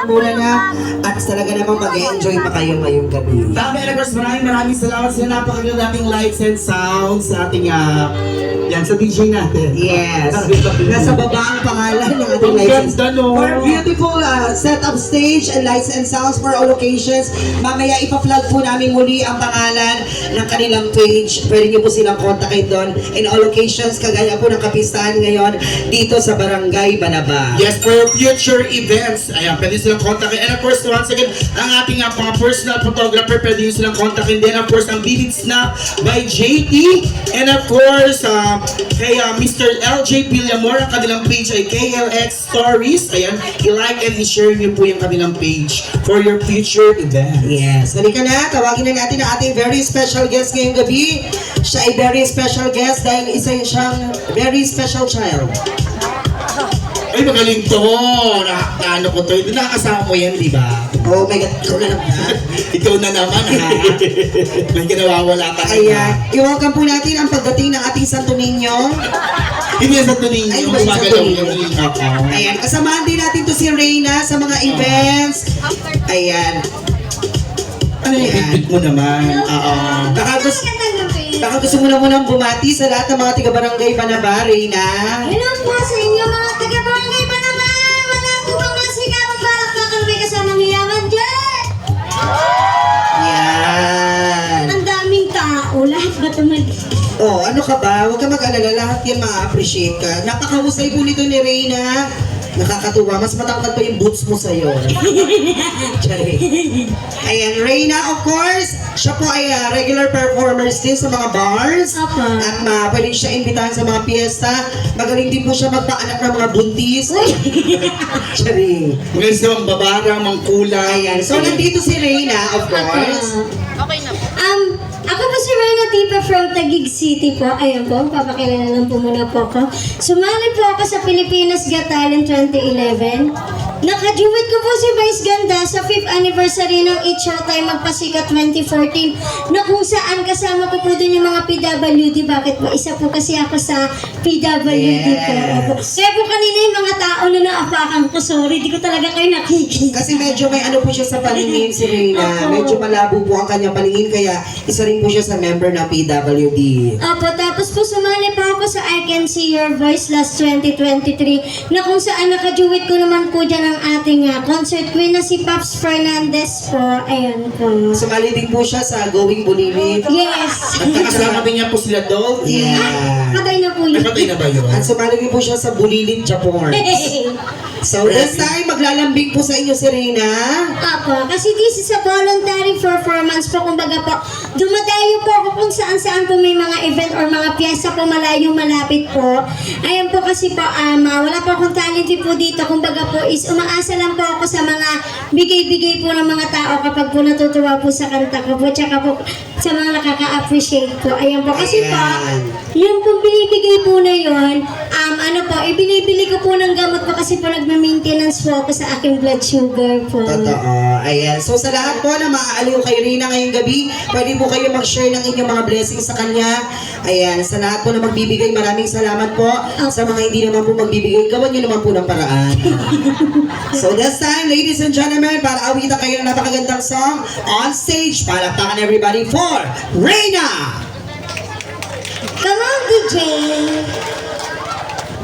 murang-mura na at talaga namang mag-enjoy pa kayo ngayong gabi. Dami, Elagos, maraming salamat sa napakagandang lights and sounds sa ating, yan, sa DJ natin. Yes. Nasa baba ang pangalan ng ating Ang license. ganda, no? For a beautiful set of stage and lights and sounds for all occasions. Mamaya ipa-plug po namin muli ang pangalan ng kanilang page. Pwede niyo po silang kontakin doon in all occasions, kagaya po ng kapistahan ngayon dito sa Barangay Banaba. Yes, for future events, ayan, pwede silang kontakin. And of course, once again, ang ating mga personal photographer, pwede nyo silang kontakin din. Of course, ang Vivid Snap by JT. And of course, kay Mr. LJ Villamor, ang kanilang page ay KLX Stories. Ayan, i-like and i-share nyo po yung kanilang page for your future event. Yes, halika na, tawagin na natin ang ating very special guest ngayong gabi. Siya ay very special guest dahil isa siyang very special child. Ay, magaling to. Ano ko to? Nakakasama mo yan, di ba? Oh my God, ikaw na naman. Ikaw na naman, ha? May kinawawala ka. Ayan, i-welcome po natin ang pagdating ng ating Santo Niño. Hindi sa tuning Ay, yung ba si gumagalaw Santo yung Niño? ako. Ayan, kasamahan din natin to si Reyna sa mga events. Ayan. Ano yung bit mo naman? Oo. Baka gusto mo na munang bumati sa lahat ng mga tiga-barangay Banaba, Reyna. Hello po sa inyo mga taga-barangay pa naman! Wala po bang masikapang balakbakan may kasamang hiyaman dyan? Yan. Ang daming tao, lahat ba Oh, ano ka ba? Huwag ka mag-alala, lahat yan ma-appreciate ka. Napakahusay po nito ni Reyna. Nakakatuwa, mas matangkad pa yung boots mo sa'yo. Sorry. Ayan, Reyna, of course, siya po ay regular performers din sa mga bars. Apa. At pwede siya imbitahan sa mga piyesta. Magaling din po siya magpaanak ng mga buntis. Sorry. Magaling siya mang babara, mang kulay. Ayan, so nandito si Reyna, of course. Ako po si Reyna Tipa from Taguig City po. Ayan po, papakilala lang po muna po ako. Sumali po ako sa Pilipinas Got Talent 2011. Nakajuwit ko po si Vice Ganda sa 5th anniversary ng It's Showtime Magpasikat 2014 na kung saan kasama ko po dun yung mga PWD. Bakit po? Isa po kasi ako sa PWD po. Opo. Kaya po kanina yung mga tao na naapakan ko, sorry, di ko talaga kayo nakikita. Kasi medyo may ano po siya sa paningin si Reyna. Medyo malabo po ang kanyang paningin kaya isa rin po siya sa member ng PWD. Opo, tapos po sumali po ako sa I Can See Your Voice last 2023 na kung saan nakajuwit ko naman po dyan ang ating concert queen na si Paps Fernandez po. Ayan po. Sumali din po siya sa Going Bulilit. Yes! At nakasama din niya po sila doon. Yeah. Patay na po yun. Napatay na ba yun? At sumali din po siya sa Bulilit Japon. So this time, maglalambing po sa inyo si Reyna. Apo, kasi this is a voluntary performance po. Kumbaga po, dumadayo po ako kung saan-saan po may mga event or mga piyesa po malayong malapit po. Ayan po kasi po, wala po akong talent po dito. Kumbaga po is umaasa lang po ako sa mga bigay-bigay po ng mga tao kapag po natutuwa po sa kanta ko po. Tsaka po sa mga nakaka-appreciate po. Ayan po, kasi po, yung pong binibigay po na yun, ano po, ibinibili ko po ng gamot po kasi po nagme-maintenance po ako sa aking blood sugar po. Totoo. Ayan. So sa lahat po na maaaliw kay Reyna ngayong gabi, pwede po kayo mag-share ng inyong mga blessings sa kanya. Ayan. Sa lahat po na magbibigay, maraming salamat po. Sa mga hindi naman po magbibigay, gawan nyo naman po ng paraan. So this time, ladies and gentlemen, para awitan kayo ng napakagandang song on stage, palakpakan everybody for Reyna! Come on, DJ!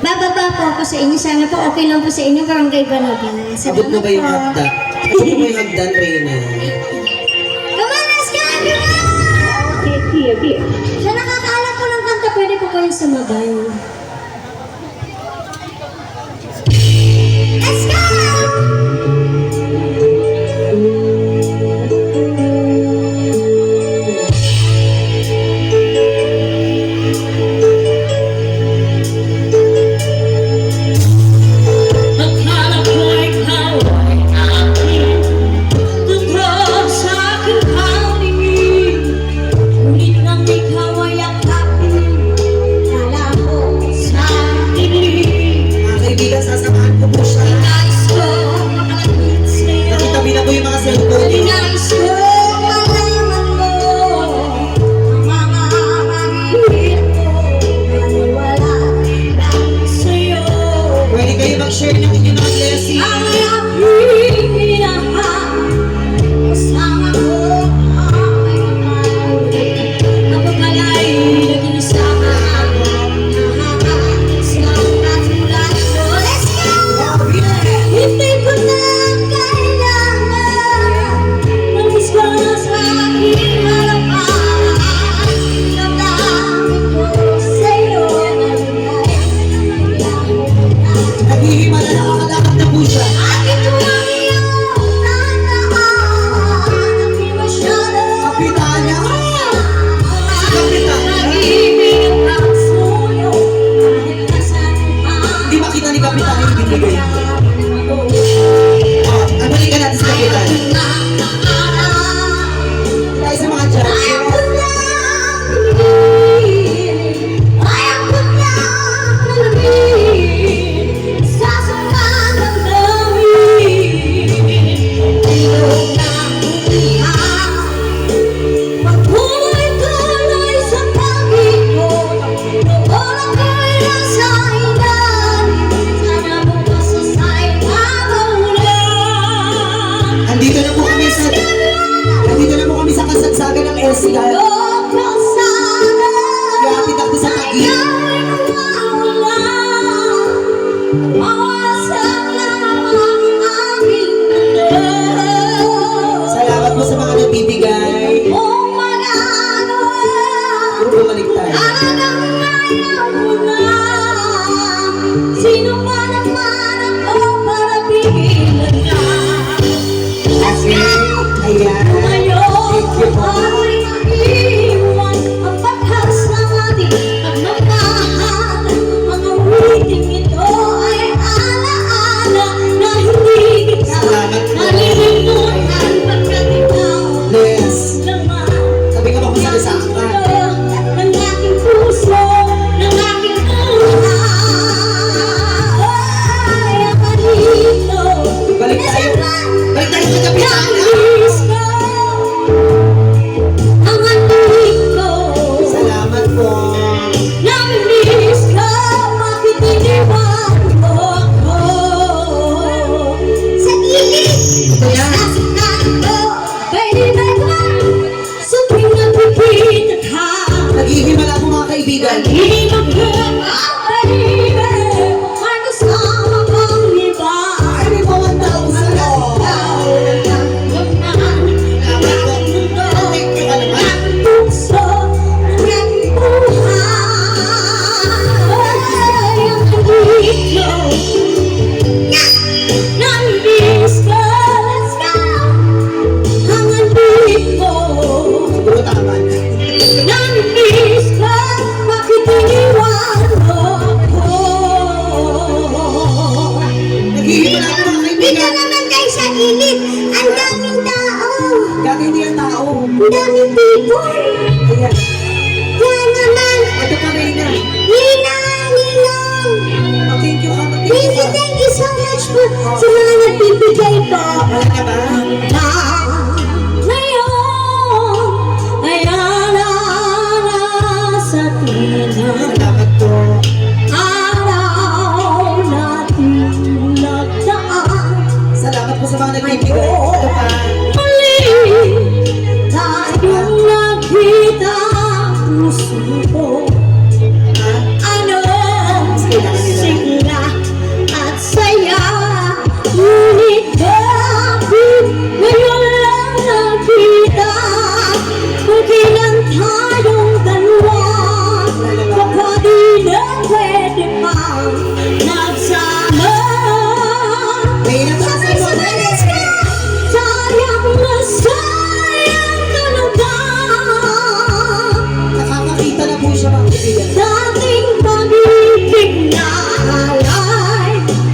Bababa po ako sa inyo. Sana po okay lang po sa inyo. Barangay Banaba. Abot mo ba yung hagdan? Abot mo ba yung hagdan, Reyna? Come on, let's go, everyone! Sa nakakaalam ko ng kanta, pwede po kayong sumabay. Let's go! Mga kaibigan, sasamahan ko po siya Yes, God. Yapit ako sa pag-ibig. Salamat po sa mga nagbibigay. Puro bumalik tayo. Sino man naman ako para pigilan niya? Let's go! Ayan. Ngayon ay iwan ang batas ng ating pagmamahal. Ang awiting ito ay alaala na hindi kita nalilimutan pagkat ikaw Yes. naman. Sabi ko ba kung saan ka? Ng aking puso, ng aking ay ang alito. Balik tayo. Balik tayo sa kapitan. Namiss ko ang alito. Salamat po. Namiss ko, bakit iniwan mo ako? Sa gilid, nasasaktan ko, kailan ba? Supring nakikita ka. Naghihimala po mga kaibigan. Nag-iibig ko, baby, may kasama kang iba. Ay, may bawang tao sa loob. Siguro tama. Naghihimala po mga Dito kaibigan. naman tayo sa gilid. Ang daming tao. Dati hindi ang tao. Ang daming people. Ayan. Yan naman. Ito pa rin na. Ninang. Thank you ka. Thank you ka. Thank you so much po sa mga nagbibigay po. Wala na ba? Ngayon ay alala sa tingin. Salamat po. Araw natin nagdaan. Salamat po sa mga nagbibigay. Ito pa. Muli tayong nakita puso ko. Ha? Ano Kailangan nila. sigla at saya. Ngunit bakit ngayon lang nakita? Kung kailan tayong dalawa, baka di na pwede pang nagsama. May nabasa mo. Sayang na sayang talaga. Nakakakita na po siya mga kaibigan. Dating pag-ibig na alay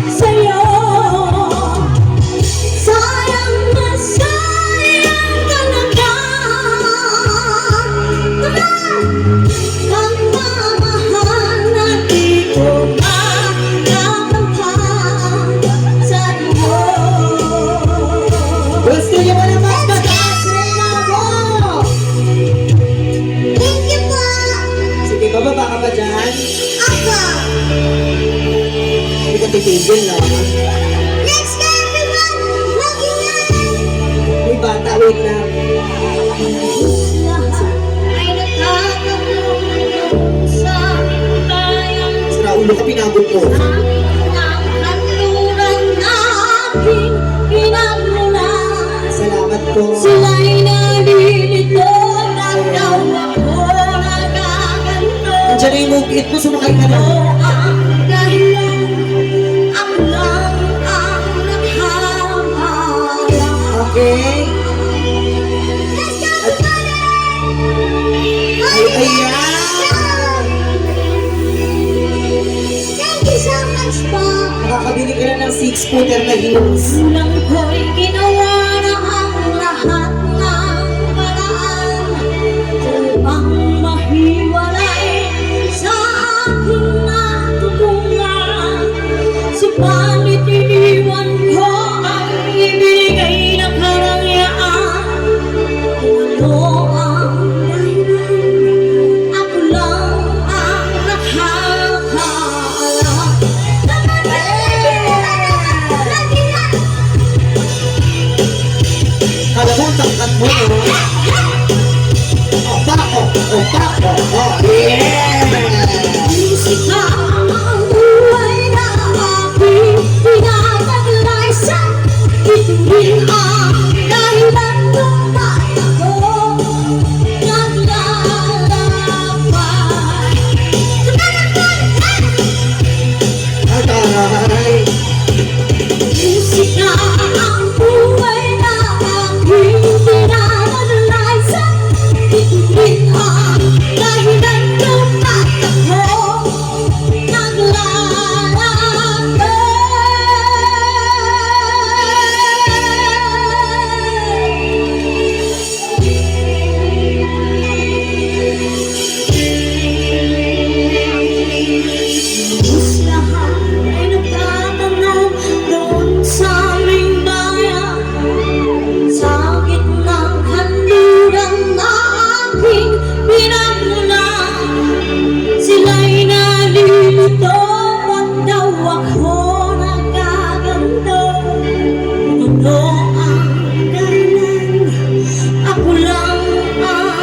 sa'yo. Sayang na sayang talaga. Ang mamahal na di ko makakamtan sa iyo. Gusto niyo ba naman mataas Reynaldo? Thank you po. Sige, bababa ka ba dyan? Ako. Hindi ka titigil, no? Let's go everyone. Mag-ingat. May bata, wait lang. Lahat ay nakakatulong sa aming bayan. Sira ulo ka, pinagod ko. Ang kanluran natin pinagmulan. Salamat po. Sila'y nalilito na daw ako nagaganto. Nandiyan na yung move-it mo, sumakay ka na. Ang dahilan, ako lang ang naghahala. Okay? Let's go everybody! Ay, ayan! Thank you so much po. Nakakabili ka na ng 6-footer na heels. Unang ko'y ginawa na ang lahat ng paraan upang mahiwalay sa aking natutungan. Subalit iniwan ko ang ibigay na karangyaan. Ano ang dahilan? Ako lang ang nakakaalam. Kala mo, ang tangkat mo, no? rin ang dahilan kung bakit ako naglalakbay. Atay! Musika ang buhay na aking dinadalasan. Ito rin ang dahilan kung bakit ako Halos lahat ay nagtatanong doon sa aming bayan, sa gitnang kanluran na aking pinagmulan. Sila'y nalilito, ba't daw ako nagkaganto? Ano ang dahilan? Ako lang ang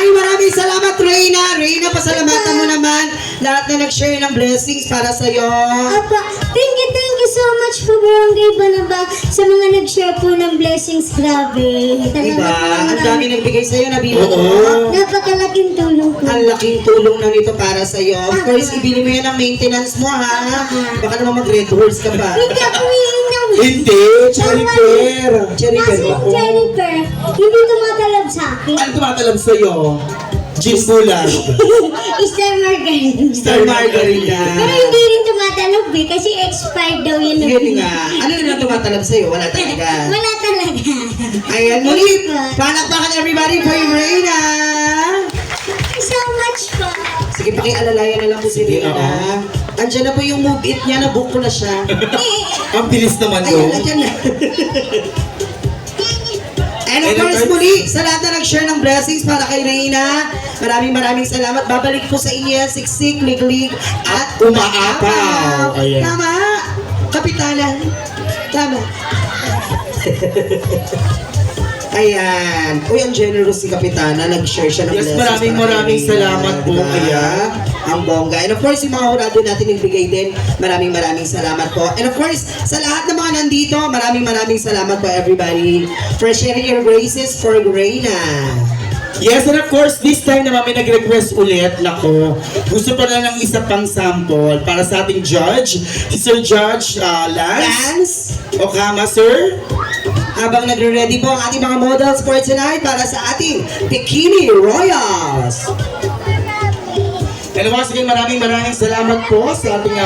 Maraming salamat, Reyna. Reyna, pasalamatan mo naman lahat na nag-share ng blessings para sa'yo. Apa, thank you so much po Barangay Banaba sa mga nag-share po ng blessings. Grabe. Diba? Ang dami nagbigay sa'yo na bilang Oo. mo. Napakalaking tulong po. Ang laking tulong na nito para sa'yo. Of course, ibili mo yan ang maintenance mo, ha? Baka naman mag-red horse ka pa. Hindi ako iinaw. Hindi, cherry pear. Cherry Kasi pear ba? Jennifer, hindi tumatalab sa akin. Ano tumatalab sa'yo? Gin bulag. Star Margarine. Star Margarina. Pero hindi rin tumatalab eh, kasi expired daw yun. Yun nga. Ano na tumatalab sa'yo? Wala talaga. Wala talaga. Ayan, muli. Palakpakan everybody for yung Reyna. Thank you so much po. Sige, pakialalayan na lang po si Reyna. Andiyan na po yung move it niya, nabook ko na siya. Ang bilis naman Ayan, yun. andiyan na. And of course, muli, sa lahat na nag-share ng blessings para kay Reyna, maraming salamat. Babalik po sa inyo yan, siksik, liglig, at Umaapaw. Ayan. Tama, kapitanan. Tama. Ayan. Uy, ang generous si Kapitana. Nag-share siya ng Yes, blessings. maraming salamat po. Ayan. Ang bongga. And of course, yung mga hurado natin nagbigay din. Maraming salamat po. And of course, sa lahat ng mga nandito, maraming salamat po everybody for sharing your graces for Reyna. Yes, and of course, this time naman may nag-request ulit. Nako, gusto pa na ng isa pang sample para sa ating judge, si Sir Judge Lance. Lance, Okama, sir. habang nagre-ready po ang ating mga models for tonight para sa ating Bikini Royals. And once again, maraming salamat po sa ating